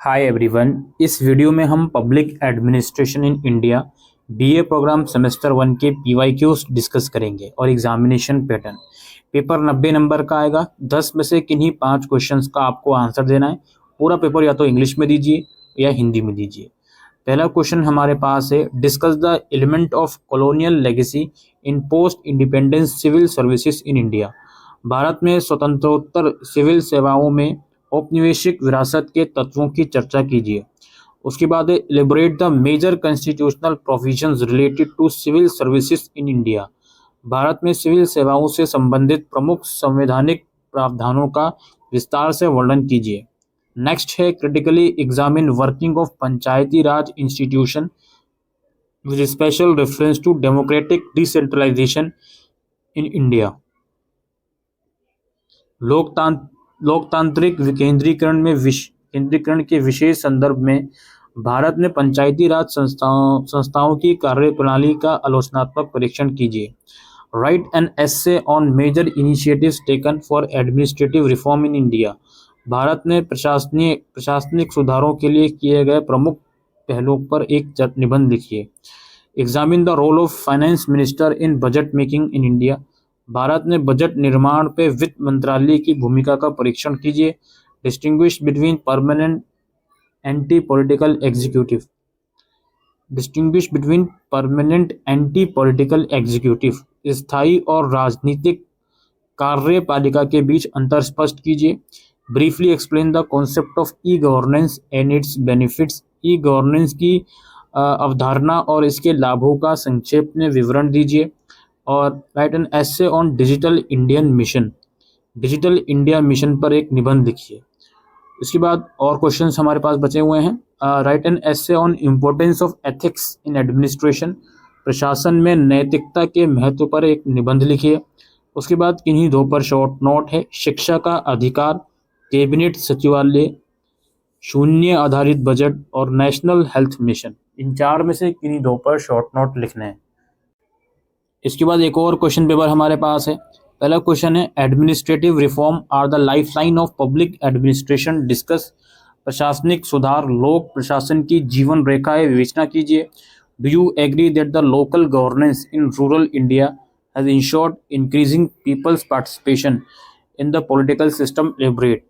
Hi everyone. इस video में हम public administration in India BA program semester 1 के पीवाईक्यूज डिस्कस करेंगे और एग्जामिनेशन पैटर्न। पेपर 90 नंबर का आएगा। 10 में से किन्हीं 5 क्वेश्चंस का आपको आंसर देना है। पूरा पेपर या तो इंग्लिश में दीजिए या हिंदी में दीजिए। पहला क्वेश्चन हमारे पास है, discuss the element of colonial legacy in post independence civil services in India. भारत में स्वतंत्रोत्तर सिविल सेवाओं में औपनिवेशिक विरासत के तत्वों की चर्चा कीजिए। उसके बाद है, elaborate the major constitutional provisions related to civil services in India. भारत में सिविल सेवाओं से संबंधित प्रमुख संवैधानिक प्रावधानों का विस्तार से वर्णन कीजिए। नेक्स्ट है, critically examine working of panchayati raj institution with special reference to democratic decentralisation in India. लोकतांत्रिक केंद्रीकरण के विशेष संदर्भ में भारत में पंचायती राज संस्थाओं की कार्यप्रणाली का आलोचनात्मक परीक्षण कीजिए। Write an essay on major initiatives taken for administrative reform in India. भारत में प्रशासनिक सुधारों के लिए किए गए प्रमुख पहलों पर एक निबंध लिखिए। Examine the role of finance minister in budget making in India. भारत में बजट निर्माण पे वित्त मंत्रालय की भूमिका का परीक्षण कीजिए। Distinguish between permanent anti political executive. स्थायी और राजनीतिक कार्यपालिका के बीच अंतर स्पष्ट कीजिए। Briefly explain the concept of e governance and it's benefits. E governance की अवधारणा और इसके लाभों का संक्षेप में विवरण दीजिए। और write an essay on digital Indian mission. Digital India mission पर एक निबंध लिखिए। इसके बाद और क्वेश्चंस हमारे पास बचे हुए हैं। Write an essay on importance of ethics in administration. प्रशासन में नैतिकता के महत्व पर एक निबंध लिखिए। उसके बाद किन्हीं दो पर शॉर्ट नोट है, शिक्षा का अधिकार, कैबिनेट सचिवालय, शून्य आधारित बजट और नेशनल हेल्थ मिशन। इन 4 में से किन्हीं दो पर शॉर्ट नोट लिखने हैं। इसके बाद एक और क्वेश्चन पेपर हमारे पास है। पहला क्वेश्चन है, administrative reform are the lifeline of public administration discuss. प्रशासनिक सुधार लोक प्रशासन की जीवन रेखाएं विवेचना कीजिए। Do you agree that the local governance in rural India has ensured increasing people's participation in the political system elaborate.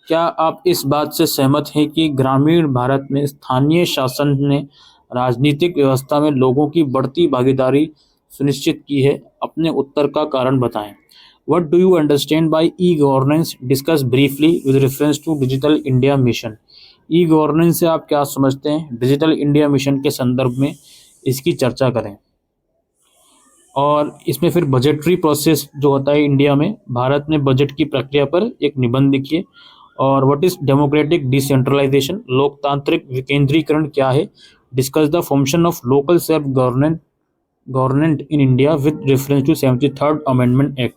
क्या आप इस बात से सहमत हैं कि ग्रामीण भारत में स्थानीय शासन ने राजनीतिक व्यवस्था में लोगों की बढ़ती भागीदारी सुनिश्चित की है? अपने उत्तर का कारण बताएं। What do you understand by e-governance? Discuss briefly with reference to digital India mission. E governance से आप क्या समझते हैं? डिजिटल इंडिया मिशन के संदर्भ में इसकी चर्चा करें। और इसमें फिर बजटरी प्रोसेस जो होता है इंडिया में, भारत में बजट की प्रक्रिया पर एक निबंध लिखिए। और व्हाट इज डेमोक्रेटिक डिसेंट्रलाइजेशन, लोकतांत्रिक विकेंद्रीकरण क्या है? Discuss the function of local self government in India with reference to 73rd amendment act.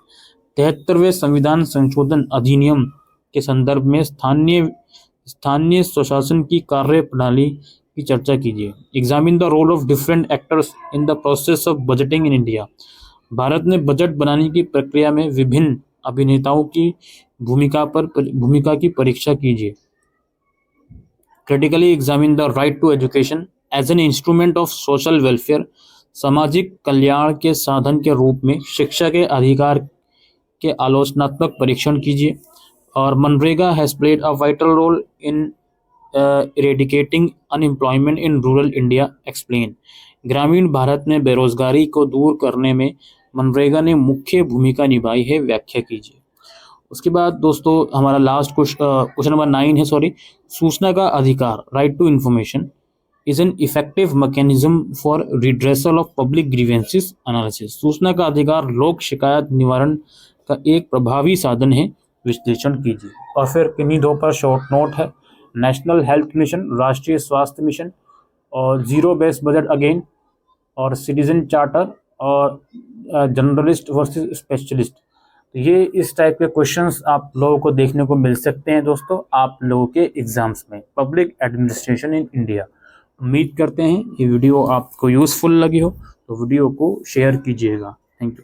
73वें संविधान संशोधन अधिनियम के संदर्भ में स्थानीय स्वशासन की कार्य प्रणाली की चर्चा कीजिए। Examine the role of different actors in the process of budgeting in India. भारत में बजट बनाने की प्रक्रिया में विभिन्न अभिनेताओं की भूमिका की परीक्षा कीजिए। Critically examine the right to education as an instrument of social welfare. सामाजिक कल्याण के साधन के रूप में शिक्षा के अधिकार के आलोचनात्मक परीक्षण कीजिए। और मनरेगा has played a vital role in eradicating unemployment in rural India, explain. ग्रामीण भारत में बेरोजगारी को दूर करने में मनरेगा ने मुख्य भूमिका निभाई है, व्याख्या कीजिए। उसके बाद दोस्तों हमारा लास्ट क्वेश्चन नंबर 9 है, सूचना का अधिकार, right to information is an effective mechanism for redressal of public grievances analysis। सूचना का अधिकार लोक शिकायत निवारण का एक प्रभावी साधन है, विश्लेषण कीजिए। और फिर किन्हीं दो पर शॉर्ट नोट है, नेशनल हेल्थ मिशन, राष्ट्रीय स्वास्थ्य मिशन, और जीरो बेस्ड बजट अगेन, और सिटीजन चार्टर, और जनरलिस्ट वर्सेस स्पेशलिस्ट। ये इस टाइप के क्वेश्चंस आप लोगों को देखने को मिल सकते हैं दोस्तों आप लोगों के एग्जाम्स में, पब्लिक एडमिनिस्ट्रेशन इन इंडिया। उम्मीद करते हैं ये वीडियो आपको यूज़फुल लगी हो, तो वीडियो को शेयर कीजिएगा। Thank you.